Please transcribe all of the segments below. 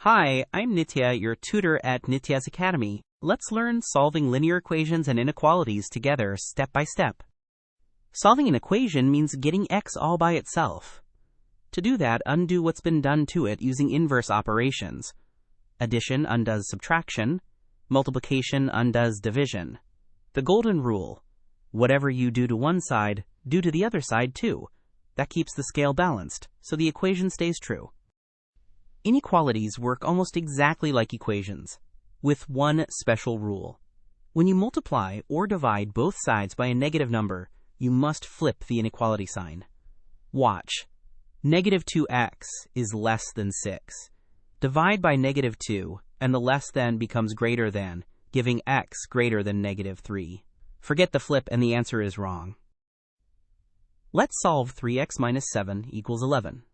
Hi, I'm Nitya, your tutor at Nityaz Academy. Let's learn solving linear equations and inequalities together step by step. Solving an equation means getting x all by itself. To do that, undo what's been done to it using inverse operations. Addition undoes subtraction. Multiplication undoes division. The golden rule: whatever you do to one side, do to the other side too. That keeps the scale balanced, so the equation stays true. Inequalities work almost exactly like equations, with one special rule. When you multiply or divide both sides by a negative number, you must flip the inequality sign. Watch. Negative 2x is less than 6. Divide by negative 2, and the less than becomes greater than, giving x greater than negative 3. Forget the flip and the answer is wrong. Let's solve 3x minus 7 equals 11.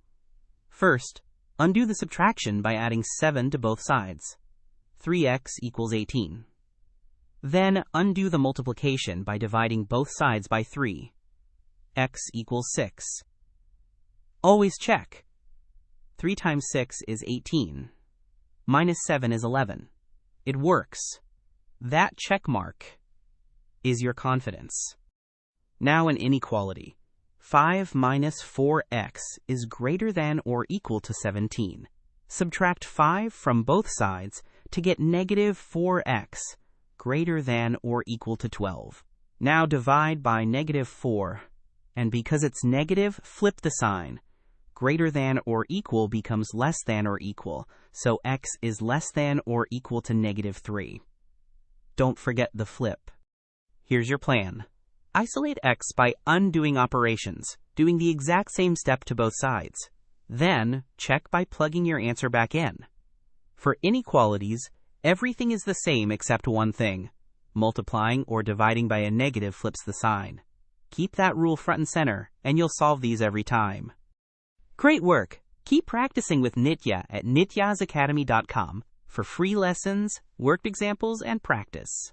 First, undo the subtraction by adding 7 to both sides. 3x equals 18. Then undo the multiplication by dividing both sides by 3. X equals 6. Always check. 3 times 6 is 18. Minus 7 is 11. It works. That check mark is your confidence. Now an inequality. 5 minus 4x is greater than or equal to 17. Subtract 5 from both sides to get negative 4x greater than or equal to 12. Now divide by negative 4, and because it's negative, flip the sign. Greater than or equal becomes less than or equal, so x is less than or equal to negative 3. Don't forget the flip. Here's your plan. Isolate x by undoing operations, doing the exact same step to both sides. Then, check by plugging your answer back in. For inequalities, everything is the same except one thing. Multiplying or dividing by a negative flips the sign. Keep that rule front and center, and you'll solve these every time. Great work! Keep practicing with Nitya at nityazacademy.com for free lessons, worked examples, and practice.